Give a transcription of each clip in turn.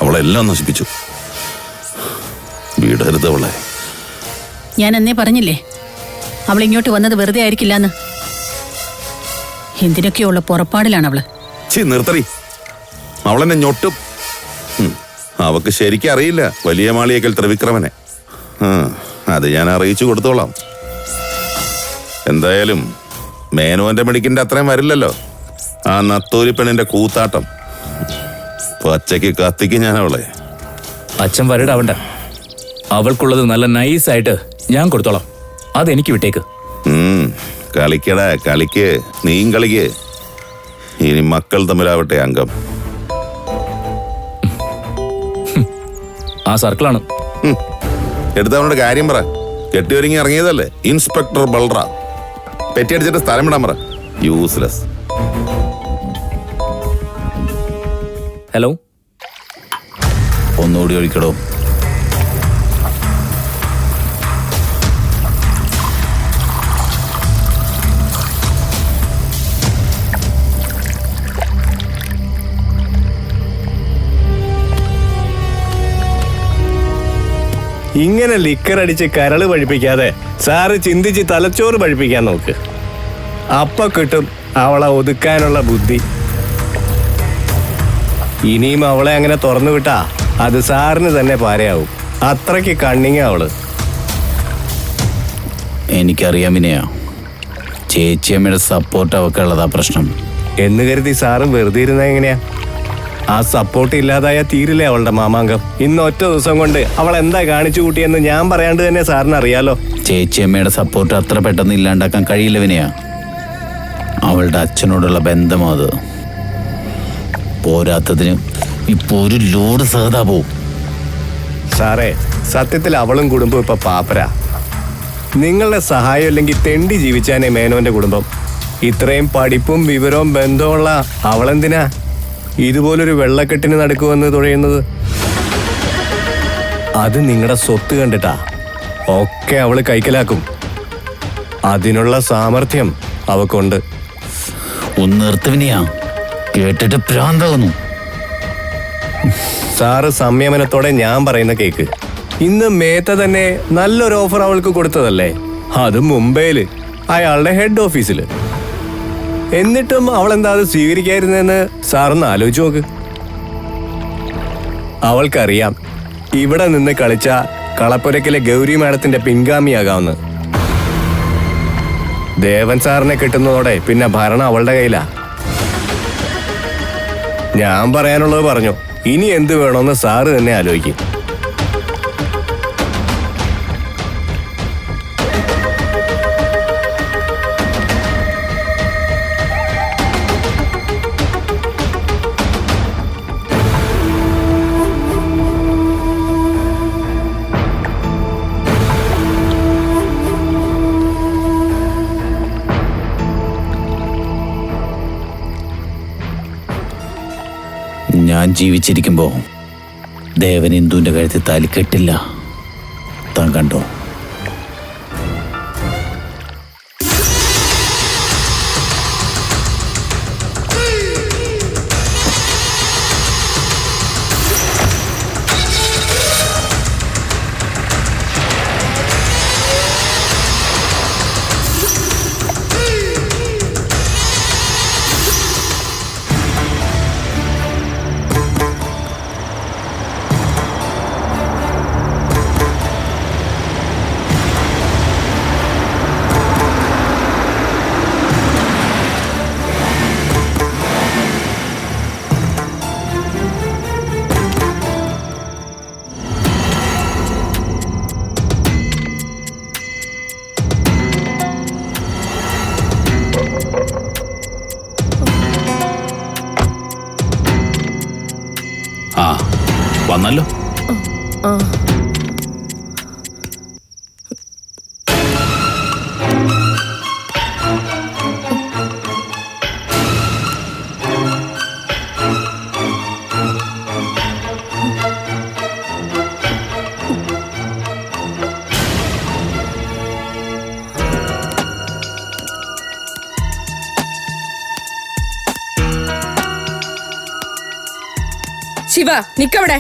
അവളെല്ലാം നശിപ്പിച്ചു. വിടരുത് അവളെ. ഞാൻ എന്നേ പറഞ്ഞില്ലേ അവൾ ഇങ്ങോട്ട് വന്നത് വെറുതെ ആയിരിക്കില്ലെന്ന്. എന്തിനൊക്കെയുള്ള പുറപ്പാടിലാണ് അവള്. നിർത്തറി. അവളെന്നെ ഞൊട്ടും. അവക്ക് ശരിക്കും അറിയില്ല വലിയ മാളിയേക്കൽ ത്രിവിക്രമനെ. അത് ഞാൻ അറിയിച്ചു കൊടുത്തോളാം. എന്തായാലും മേനോന്റെ മെഡിക്കിന്റെ അത്രയും വരില്ലല്ലോ ആ നത്തോലി പെണ്ണിന്റെ കൂത്താട്ടം. പച്ചയ്ക്ക് കത്തിക്ക് ഞാൻ അവളെ. അച്ഛൻ വരടാവണ്ട. അവൾക്കുള്ളത് നല്ല നൈസായിട്ട് ഞാൻ കൊടുത്തോളാം. അതെനിക്ക് വിട്ടേക്ക്. കളിക്കടാ, കളിക്ക്. നീയും കളിക്ക്. ഇനി മക്കൾ തമ്മിലാവട്ടെ അംഗം. ആ സർക്കിളാണ്. എടുത്തവനോട് കാര്യം പറ. കെട്ടിയൊരുങ്ങി ഇറങ്ങിയതല്ലേ ഇൻസ്പെക്ടർ ബൽറാം. പെറ്റിയടിച്ചിട്ട് സ്ഥലം വിടാൻ പറ. യൂസ്ലെസ്. ഹലോ, ഒന്നുകൂടി ഒഴിക്കടോ. ഇങ്ങനെ ലിക്കർ അടിച്ച് കരള് പഴിപ്പിക്കാതെ സാറ് ചിന്തിച്ച് തലച്ചോറ് പഴിപ്പിക്കാൻ നോക്ക്. അപ്പൊ കിട്ടും അവളെ ഒതുക്കാനുള്ള ബുദ്ധി. ഇനിയും അവളെ അങ്ങനെ തുറന്നു വിട്ടാ അത് സാറിന് തന്നെ പാരയാവും. അത്രയ്ക്ക് കണ്ണിങ് അവള്. എനിക്കറിയാം വിനയ. ചേച്ചിയമ്മയുടെ സപ്പോർട്ട് അവക്കുള്ളതാ പ്രശ്നം എന്ന് കരുതി സാറും വെറുതെ ഇരുന്ന എങ്ങനെയാ? ആ സപ്പോർട്ട് ഇല്ലാതായ തീരില്ലേ അവളുടെ മാമാങ്കം. ഇന്ന് ഒറ്റ ദിവസം കൊണ്ട് അവൾ എന്താ കാണിച്ചു കൂട്ടിയെന്ന് ഞാൻ പറയാണ്ട് തന്നെ സാറിന് അറിയാലോ. ചേച്ചിയമ്മയുടെ സപ്പോർട്ട് അത്ര പെട്ടെന്ന് ഇല്ലാണ്ടാക്കാൻ കഴിയില്ല വിനയ. അവളുടെ അച്ഛനോടുള്ള ബന്ധമോ അത്. പോരാത്തതിന് ഇപ്പൊ ഒരു ലോഡ് സഹതാപവും. സാറേ, സത്യത്തിൽ അവളും കുടുംബം ഇപ്പൊ പാപ്പരാ. നിങ്ങളുടെ സഹായം ഇല്ലെങ്കിൽ തെണ്ടി ജീവിച്ചാനേ മേനോന്റെ കുടുംബം. ഇത്രയും പഠിപ്പും വിവരവും ബന്ധമുള്ള അവളെന്തിനാ ഇതുപോലൊരു വെള്ളക്കെട്ടിന് നടക്കുമെന്ന് തുഴയുന്നത്? അത് നിങ്ങളുടെ സ്വത്ത് കണ്ടിട്ടാ ഒക്കെ അവള് കൈക്കലാക്കും. അതിനുള്ള സാമർഥ്യം അവക്കുണ്ട്. ഒന്ന് നിർത്തുവിനയാ, കേട്ടിട്ട് ഭ്രാന്താകുന്നു. സാറ് സംയമനത്തോടെ ഞാൻ പറയുന്ന കേക്ക്. ഇന്ന് മേത്ത തന്നെ നല്ലൊരു ഓഫർ അവൾക്ക് കൊടുത്തതല്ലേ, അതും മുംബൈയില് അയാളുടെ ഹെഡ് ഓഫീസില്. എന്നിട്ടും അവളെന്താ അത് സ്വീകരിക്കാതിരുന്നെന്ന് സാറൊന്ന് ആലോചിച്ച് നോക്ക്. അവൾക്കറിയാം ഇവിടെ നിന്ന് കളിച്ച കളപ്പുരക്കിലെ ഗൗരി മാഡത്തിന്റെ പിൻഗാമിയാകാമെന്ന്. ദേവൻ സാറിനെ കിട്ടുന്നതോടെ പിന്നെ ഭരണം അവളുടെ കയ്യിലാ. ഞാൻ പറയാനുള്ളത് പറഞ്ഞു. ഇനി എന്ത് വേണമെന്ന് സാറ് തന്നെ ആലോചിക്കും. ഞാൻ ജീവിച്ചിരിക്കുമ്പോ ദേവൻ ഇന്ദുവിന്റെ കഴുത്തിൽ താലി കെട്ടില്ല. താൻ കണ്ടോ? വന്നല്ലോ. ശിവ നിക്കവിടെ.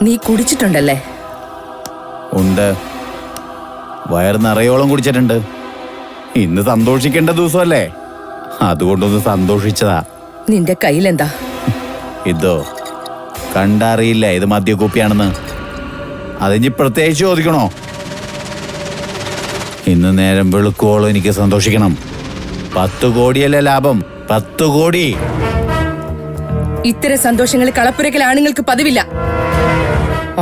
നീ കുടിച്ചിട്ടുണ്ടല്ലേ? ഉണ്ട്, വയറ് നിറയോളം കുടിച്ചിട്ടുണ്ട്. ഇന്ന് സന്തോഷിക്കേണ്ട ദിവസമല്ലേ, അതുകൊണ്ടൊന്ന് സന്തോഷിച്ചതാ. നിന്റെ കയ്യിലെന്താ? ഇതോ കണ്ടറിയില്ല ഇത് മദ്യക്കുപ്പിയാണെന്ന്. അതിന് പ്രത്യേകിച്ച് ചോദിക്കണോ? ഇന്ന് നേരം വെളുക്കുവോളം എനിക്ക് സന്തോഷിക്കണം. 10 കോടിയല്ലേ ലാഭം, 10 കോടി. ഇത്തരം സന്തോഷങ്ങൾ കളപ്പുരക്കൽ ആണുങ്ങൾക്ക് പതിവില്ല.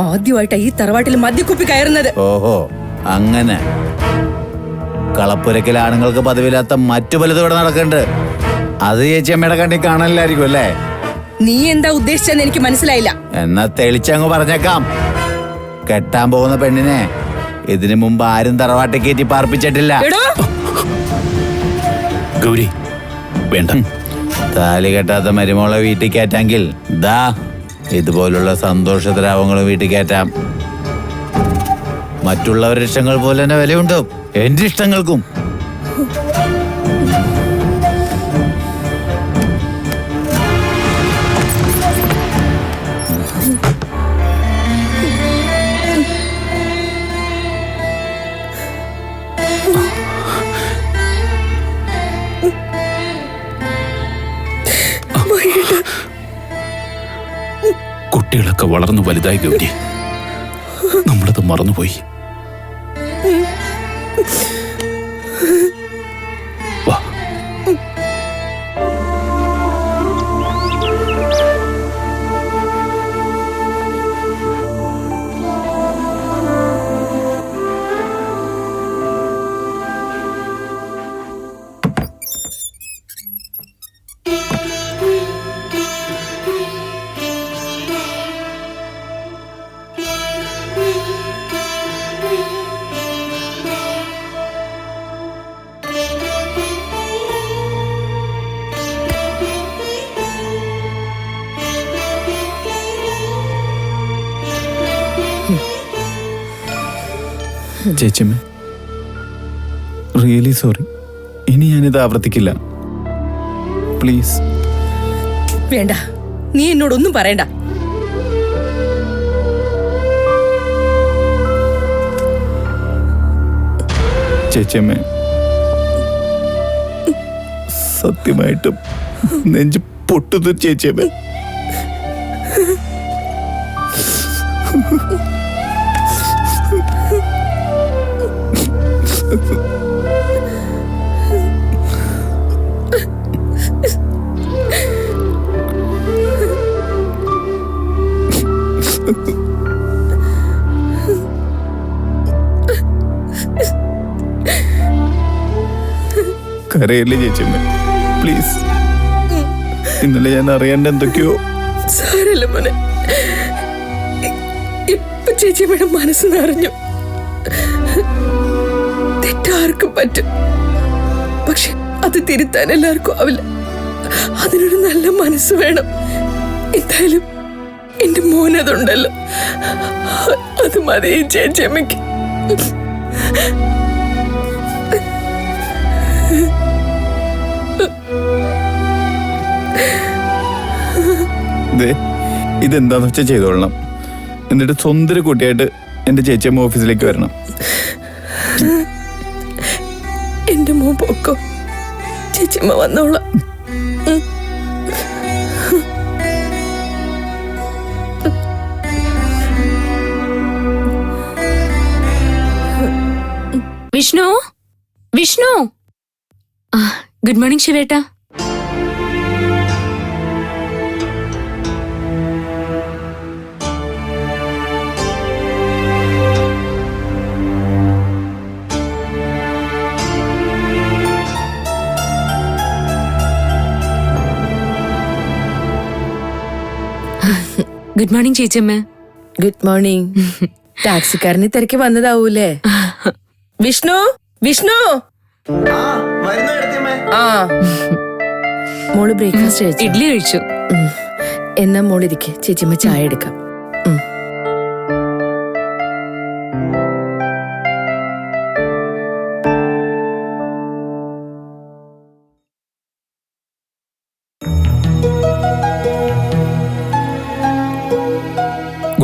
ആദ്യമായിട്ടാ ഈ തറവാട്ടിൽ മദ്യക്കുപ്പി കയറുന്നത്. ഓഹോ, അങ്ങനെ കളപ്പുരക്കൽ ആണുങ്ങൾക്ക് പതിവില്ലാത്ത മറ്റു പലതും ഇവിടെ നടക്കുന്നുണ്ട്. അത് ചേച്ചി അമ്മയുടെ കണ്ണി കാണാനില്ലായിരിക്കും അല്ലേ? നീ എന്താ ഉദ്ദേശിച്ചെന്ന് എനിക്ക് മനസ്സിലായില്ല. എന്നാ തെളിച്ചങ്ങ് പറഞ്ഞേക്കാം. കെട്ടാൻ പോകുന്ന പെണ്ണിനെ ഇതിനു മുമ്പ് ആരും തറവാട്ടിൽ കയറ്റി പാർപ്പിച്ചിട്ടില്ല. എടോ, ഗൗരി വേണ്ട. താലി കെട്ടാത്ത മരുമോളെ വീട്ടിൽ കയറ്റാങ്കിൽ ദാ ഇതുപോലുള്ള സന്തോഷദ്രാവങ്ങളും വീട്ടിൽ കയറ്റാം. മറ്റുള്ളവരുടെ ഇഷ്ടങ്ങൾ പോലെ തന്നെ വിലയുണ്ട് എന്റെ ഇഷ്ടങ്ങൾക്കും. കുട്ടികളൊക്കെ വളർന്നു വലുതായി ഗൗരി, നമ്മളത് മറന്നുപോയി. വാ. ചേച്ചിയമ്മ, റിയലി സോറി. ഇനി ഞാനിത് ആവർത്തിക്കില്ല, പ്ലീസ്. വേണ്ട, നീ എന്നോടൊന്നും പറയണ്ട. ചേച്ചിയമ്മ, സത്യമായിട്ടും നെഞ്ച് പൊട്ടുന്നു ചേച്ചിയമ്മ. കരയല്ലേ ചേച്ചിയമ്മ, പ്ലീസ്. ഇന്നലെ ഞാൻ അറിയാണ്ട് എന്തൊക്കെയോ. സാരല്ല മോനെ, ഇപ്പൊ ചേച്ചിയമ്മയുടെ മനസ്സ് നിറഞ്ഞു. തെറ്റാർക്കും പറ്റും, പക്ഷെ അത് തിരുത്താൻ എല്ലാവർക്കും ആവില്ല. അതിനൊരു നല്ല മനസ്സ് വേണം. എന്തായാലും എന്റെ മോനതുണ്ടല്ലോ, അത് മതി ചേച്ചിയമ്മയ്ക്ക്. ഇതെന്താന്ന് വെച്ചാൽ ചെയ്തോളണം. എന്നിട്ട് സ്വന്തം കുട്ടിയായിട്ട് എന്റെ ചേച്ചിയമ്മ ഓഫീസിലേക്ക് വരണം. എന്റെ മോൻ പൊക്കോ, ചേച്ചിയമ്മ വന്നോളാം. വിഷ്ണു, വിഷ്ണു. ഗുഡ് മോർണിംഗ് ശിവേട്ട. ഗുഡ് മോർണിംഗ് ചേച്ചമ്മ. Good morning. ടാക്സിക്കാരനെ തിരക്കി വന്നതാവൂലേ? വിഷ്ണു, വിഷ്ണു. ആ, മോള് ബ്രേക്ക്ഫാസ്റ്റ് കഴിച്ചു? ഇഡ്ലി കഴിച്ചു. എന്നാ മോളിരിക്കെ, ചേച്ചിയമ്മ ചായ എടുക്കാം.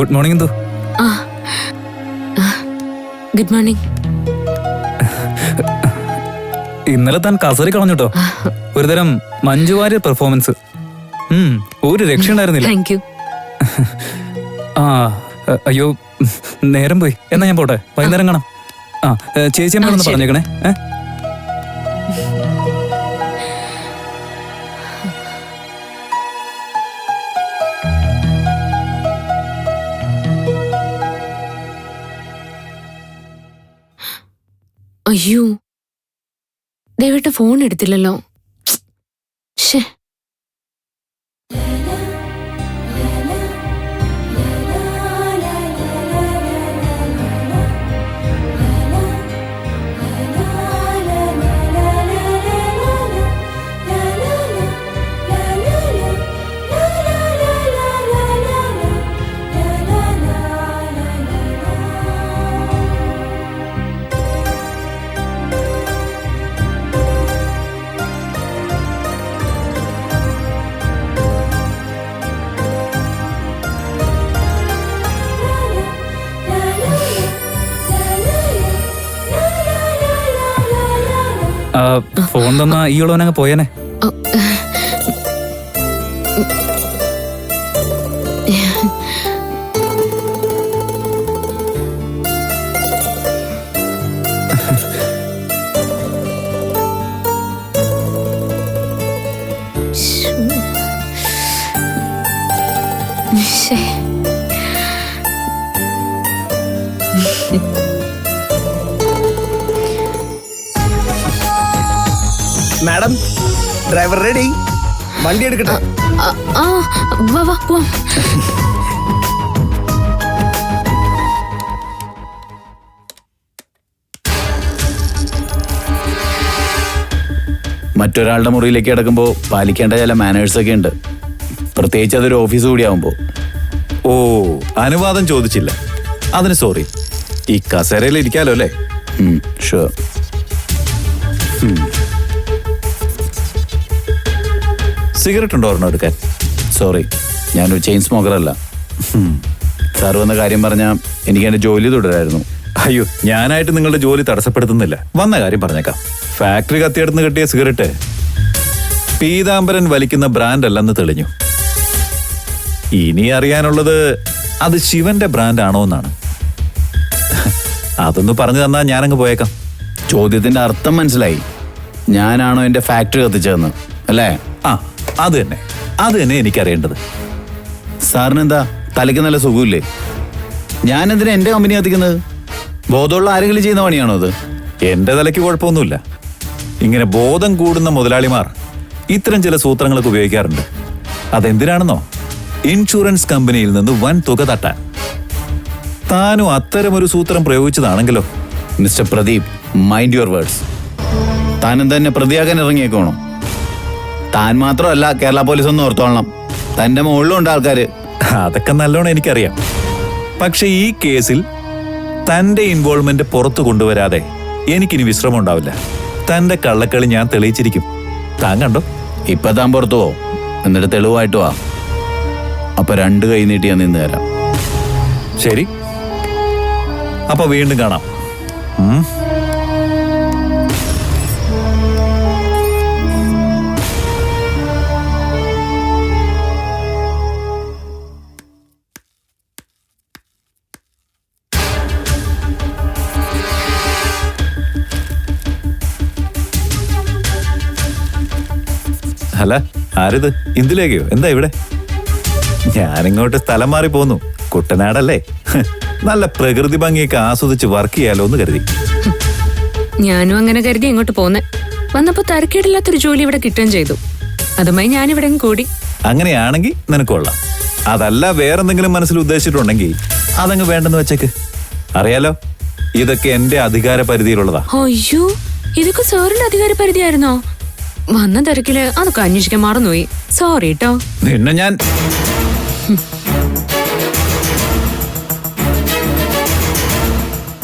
ഗുഡ് മോർണിംഗ് എന്തു. ആ ഗുഡ് മോർണിംഗ്. ഇന്നലെ താൻ കസറി കളഞ്ഞിട്ടോ. ഒരുതരം മഞ്ജുവാര്യ പെർഫോമൻസ്. ഒരു രക്ഷ ഉണ്ടായിരുന്നില്ല. Thank you. ആ അയ്യോ നേരം പോയി. എന്നാ ഞാൻ പോട്ടെ, വൈകുന്നേരം കാണാം. ആ ചേച്ചി അമ്മയോടൊന്ന് പറഞ്ഞേക്കണേ. അയ്യോ ദേവേട്ട ഫോൺ എടുത്തില്ലല്ലോ. ശ്ശേ. ഫോൺ തന്നാ ഈ ഉള്ളവനങ്ങ് പോയേനെ. ശ്ശേ. Madam, driver ready? വണ്ടി എടുക്കട്ടെ? ആ വാ വാ പോവാം. മറ്റൊരാളുടെ മുറിയിലേക്ക് കിടക്കുമ്പോൾ പാലിക്കേണ്ട ചില മാനേഴ്സൊക്കെ ഉണ്ട്, പ്രത്യേകിച്ച് അതൊരു ഓഫീസ് കൂടിയാവുമ്പോൾ. ഓ, അനുവാദം ചോദിച്ചില്ല, അതിന് സോറി. ഈ കസേരയിൽ ഇരിക്കാലോ അല്ലേ? ഷുവർ. സിഗരറ്റ് ഉണ്ടോ ഒരെണ്ണം എടുക്കാൻ? സോറി, ഞാനൊരു ചെയിൻ സ്മോക്കറല്ല. സാർ വന്ന കാര്യം പറഞ്ഞാൽ എനിക്ക് എൻ്റെ ജോലി തുടരായിരുന്നു. അയ്യോ, ഞാനായിട്ട് നിങ്ങളുടെ ജോലി തടസ്സപ്പെടുത്തുന്നില്ല. വന്ന കാര്യം പറഞ്ഞേക്കാം. ഫാക്ടറി കത്തിയെടുത്ത് കിട്ടിയ സിഗരറ്റ് പീതാംബരൻ വലിക്കുന്ന ബ്രാൻഡ് അല്ലെന്ന് തെളിഞ്ഞു. ഇനി അറിയാനുള്ളത് അത് ശിവന്റെ ബ്രാൻഡ് ആണോ എന്നാണ്. അതൊന്ന് പറഞ്ഞു തന്നാ ഞാനങ്ങ് പോയേക്കാം. ചോദ്യത്തിന്റെ അർത്ഥം മനസ്സിലായി. ഞാനാണോ എൻ്റെ ഫാക്ടറി കത്തിച്ചതെന്ന് അല്ലേ? ആ, അത് തന്നെ എനിക്കറിയേണ്ടത്. സാറിന് എന്താ തലയ്ക്ക് നല്ല സുഖമില്ലേ? ഞാനെന്തിനാ എൻ്റെ കമ്പനി കത്തിക്കുന്നത്? ബോധമുള്ള ആരെങ്കിലും ചെയ്യുന്ന പണിയാണോ അത്? എന്റെ തലയ്ക്ക് കുഴപ്പമൊന്നുമില്ല. ഇങ്ങനെ ബോധം കൂടുന്ന മുതലാളിമാർ ഇത്തരം ചില സൂത്രങ്ങളൊക്കെ ഉപയോഗിക്കാറുണ്ട്. അതെന്തിനാണെന്നോ? ഇൻഷുറൻസ് കമ്പനിയിൽ നിന്ന് വൻ തുക തട്ടാൻ. താനും അത്തരമൊരു സൂത്രം പ്രയോഗിച്ചതാണെങ്കിലോ? Mister Pradeep, mind your words. താനും തന്നെ പ്രതിയാക്കാൻ ഇറങ്ങിയേക്കോണോ? താൻ മാത്രമല്ല, കേരള പോലീസ് ഒന്ന് ഓർത്തോളണം, തൻ്റെ മുകളിലും ഉണ്ട് ആൾക്കാർ. അതൊക്കെ നല്ലോണം എനിക്കറിയാം. പക്ഷെ ഈ കേസിൽ തന്റെ ഇൻവോൾവ്മെന്റ് പുറത്തു കൊണ്ടുവരാതെ എനിക്കിനി വിശ്രമം ഉണ്ടാവില്ല. തന്റെ കള്ളക്കളി ഞാൻ തെളിയിച്ചിരിക്കും. താൻ കണ്ടോ? ഇപ്പൊ താൻ പുറത്തു പോ, എന്നിട്ട് തെളിവായിട്ട് വാ. അപ്പൊ 2 കൈ നീട്ടി ഞാൻ നിന്ന് തരാം. ശരി, അപ്പൊ വീണ്ടും കാണാം. അല്ല, ആരിത്? ഇന്ദുലേഖയോ? എന്താ ഇവിടെ? ഞാനിങ്ങോട്ട് സ്ഥലം മാറി പോന്നു. കുട്ടനാടല്ലേ, നല്ല പ്രകൃതി ഭംഗിയൊക്കെ ആസ്വദിച്ച് വർക്ക് ചെയ്യാലോ എന്ന് കരുതി. ഞാനും അങ്ങനെ കരുതി ഇങ്ങോട്ട് പോന്നെ. വന്നപ്പോ തരക്കേടില്ലാത്തൊരു ജോലി ഇവിടെ കിട്ടുകയും ചെയ്തു. അതുമായി ഞാനിവിടെ കൂടി. അങ്ങനെയാണെങ്കിൽ നിനക്ക് കൊള്ളാം. അതല്ല വേറെന്തെങ്കിലും മനസ്സിൽ ഉദ്ദേശിച്ചിട്ടുണ്ടെങ്കിൽ അതങ്ങ് വേണ്ടെന്ന് വെച്ചേക്ക്. അറിയാലോ, ഇതൊക്കെ എന്റെ അധികാര പരിധിയിലുള്ളതാ. അയ്യോ, ഇതൊക്കെ സാറിന്റെ അധികാര പരിധിയായിരുന്നോ? വന്ന തിരക്കില് അതൊക്കെ അന്വേഷിക്കാൻ മറന്നുപോയി. സോറി കേട്ടോ. നിന്നെ ഞാൻ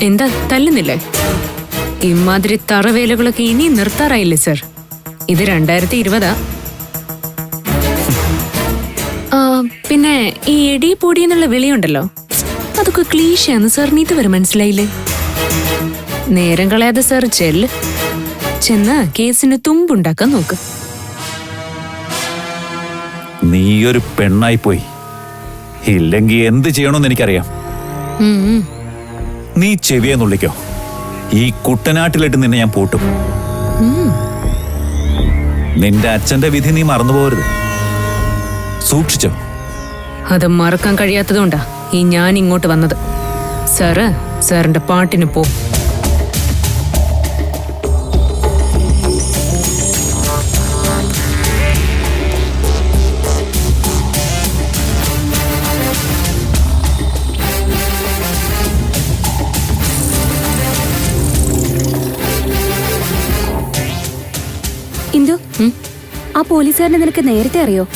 എന്താ തല്ലുന്നില്ലേ? ഇമാതിരി തറവേലുകളൊക്കെ ഇനി നിർത്താറായില്ലേ സർ? ഇത് 2020. പിന്നെ ഈ എടി പൊടി എന്നുള്ള വിളിയുണ്ടല്ലോ, അതൊക്കെ ക്ലീശയാന്ന് സാറിന് ഇതുവരെ മനസ്സിലായില്ലേ? നേരം കളയാതെ സാർ ചെന്ന് കേസിന് തുമ്പുണ്ടാക്കാൻ നോക്ക്. നീയൊരു പെണ്ണായി പോയി. ഇല്ലെങ്കിൽ എന്ത് ചെയ്യണമെന്ന് എനിക്കറിയാം. നീ ചെവിയെ നുള്ളിക്കോ. ഈ കുട്ടനാട്ടിലിട്ട് നിന്നെ ഞാൻ പൂട്ടും. നിന്റെ അച്ഛന്റെ വിധി നീ മറന്നുപോകരുത്. സൂക്ഷിച്ചോ. അത് മറക്കാൻ കഴിയാത്തതുകൊണ്ടാ ഞാൻ ഇങ്ങോട്ട് വന്നത്. സാറിന്റെ പാട്ടിന് പോ. ഇന്ദു, ആ പോലീസുകാരനെ നിനക്ക് നേരത്തെ അറിയോ?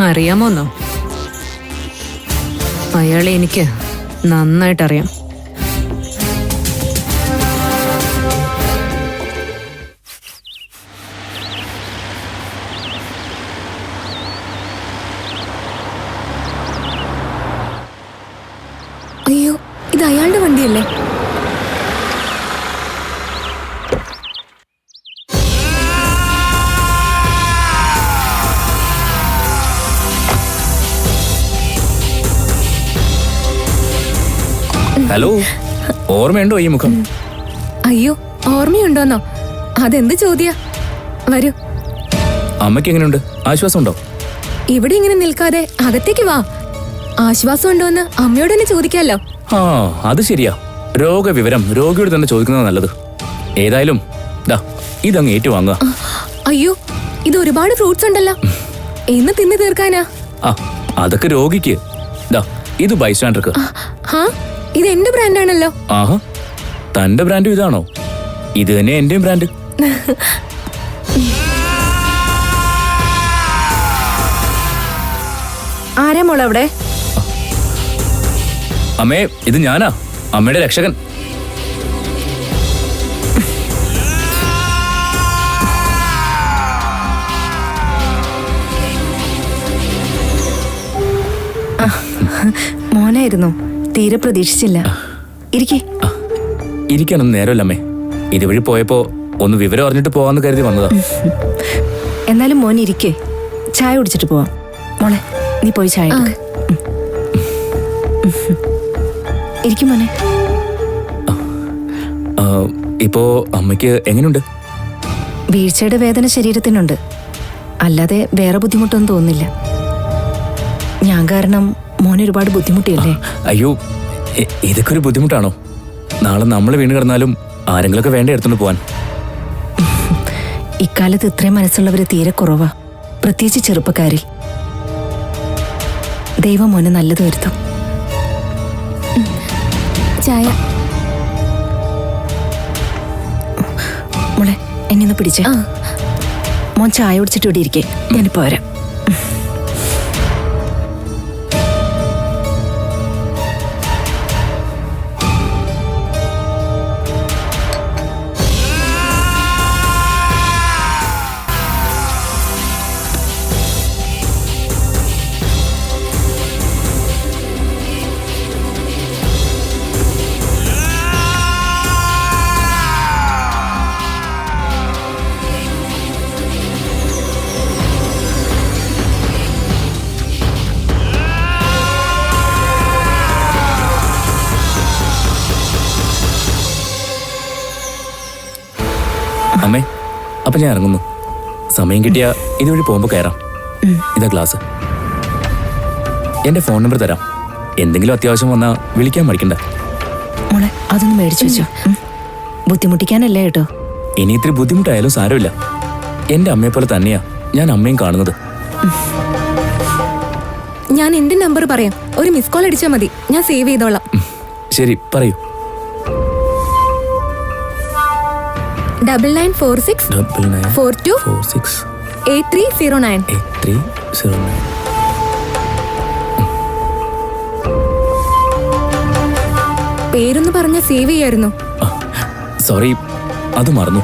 അറിയാമോന്നോ? അയാളെ എനിക്ക് നന്നായിട്ടറിയാം. അയ്യോ, ഇത് അയാളുടെ വണ്ടിയല്ലേ? ഹലോ, ഓർമ്മയുണ്ടോ ഈ മുഖം? അയ്യോ, ഓർമ്മയുണ്ടോന്നോ? അതെന്ത് ചോദ്യ? വരൂ. അമ്മയ്ക്ക് എങ്ങനെയുണ്ട്? ആശ്വാസമുണ്ടോ? ഇവിടെ ഇങ്ങനെ നിൽക്കാതെ അകത്തേക്ക് വാ. ആശ്വാസം ഉണ്ടോന്ന് അമ്മയോട് തന്നെ ചോദിക്കാലോ. ആ, അത് ശരിയാ. രോഗവിവരം രോഗിയോട് തന്നെ ചോദിക്കുന്നത് നല്ലത്. ഏതായാലും ഇതങ്ങ് ഏറ്റുവാങ്ങുക. അയ്യോ, ഇത് ഒരുപാട് ഫ്രൂട്ട്സ് ഉണ്ടല്ലോ. എന്ന് തിന്നു തീർക്കാനാ? ആ, അതൊക്കെ രോഗിക്ക്. ഇത് ബൈസ്റ്റാൻഡർക്ക്. ഇത് എന്റെ ബ്രാൻഡാണല്ലോ. ആഹാ, തന്റെ ബ്രാൻഡും ഇതാണോ? ഇത് തന്നെ എന്റെയും ബ്രാൻഡ്. ആരാ മോളെ അവിടെ? അമ്മേ, ഇത് ഞാനാ, അമ്മയുടെ രക്ഷകൻ. മോനായിരുന്നു, തീരെ പ്രതീക്ഷിച്ചില്ല. ഇരിക്കാനൊന്നും നേരമല്ലമ്മേ. ഇതുവഴി പോയപ്പോ ഒന്ന് വിവരം അറിഞ്ഞിട്ട് പോവാന്ന് കരുതി വന്നതാ. എന്നാലും മോൻ ഇരിക്കേ, ചായ കുടിച്ചിട്ട് പോവാം. മോളെ, നീ പോയി ചായ ഇരിക്കും മോനെ. ഇപ്പോ അമ്മയ്ക്ക് എങ്ങനെയുണ്ട്? വീഴ്ചയുടെ വേദന ശരീരത്തിനുണ്ട്, അല്ലാതെ വേറെ ബുദ്ധിമുട്ടൊന്നും തോന്നുന്നില്ല. ഞാൻ കാരണം മോനെ ഒരുപാട് ബുദ്ധിമുട്ടിയല്ലേ? അയ്യോ, ഇതൊക്കെ ഒരു ബുദ്ധിമുട്ടാണോ? നാളെ നമ്മൾ വീണ് കിടന്നാലും ആരെങ്കിലൊക്കെ വേണ്ട എടുത്തോണ്ട് പോവാൻ. ഇക്കാലത്ത് ഇത്രയും മനസ്സുള്ളവര് തീരെ കുറവാ, പ്രത്യേകിച്ച് ചെറുപ്പക്കാരിൽ. ദൈവം മോനെ നല്ലത് വരുത്തും. ചായ മോളെ, എന്നെ ഒന്ന് പിടിച്ചേ. മോൻ ചായ കുടിച്ചിട്ട് ഇവിടെ ഇരിക്കേ, ഞാനിപ്പോ വരാം. അമ്മേ, അപ്പൊ ഞാൻ ഇറങ്ങുന്നു. സമയം കിട്ടിയ ഇതുവഴി പോകുമ്പോ കയറാം. ഇതാ ക്ലാസ്. എന്റെ ഫോൺ നമ്പർ തരാം. എന്തെങ്കിലും അത്യാവശ്യം വന്നാ വിളിക്കാൻ മടിക്കണ്ട. മോളെ, അതൊന്ന് മേടിച്ചു വെച്ചോ. ബുദ്ധിമുട്ടിക്കാനല്ലേ കേട്ടോ. ഇനി ഇത്തിരി ബുദ്ധിമുട്ടായാലും സാരമില്ല. എന്റെ അമ്മയെ പോലെ തന്നെയാ ഞാൻ അമ്മയും കാണുന്നത്. ഞാൻ എന്റെ നമ്പർ പറയാം, ഒരു മിസ് കോൾ അടിച്ചാൽ മതി, ഞാൻ സേവ് ചെയ്തോളാം. ശരി, പറയൂ. 9946 42 8309. പേരൊന്ന് പറഞ്ഞ സേവ് ചെയ്യായിരുന്നു. സോറി, അത് മറന്നു.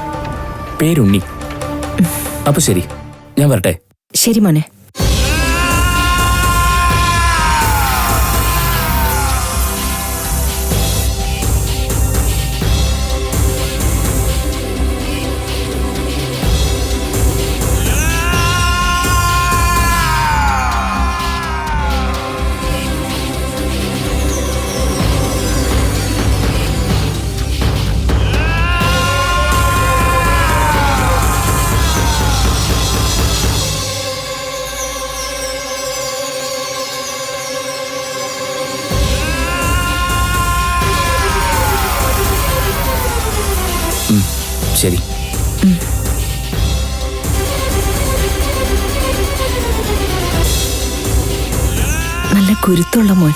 പേരുണ്ണി. അപ്പൊ ശരി, ഞാൻ വരട്ടെ. ശരി മോനെ. ശരി. നല്ല കുരുത്തുള്ള മോൻ.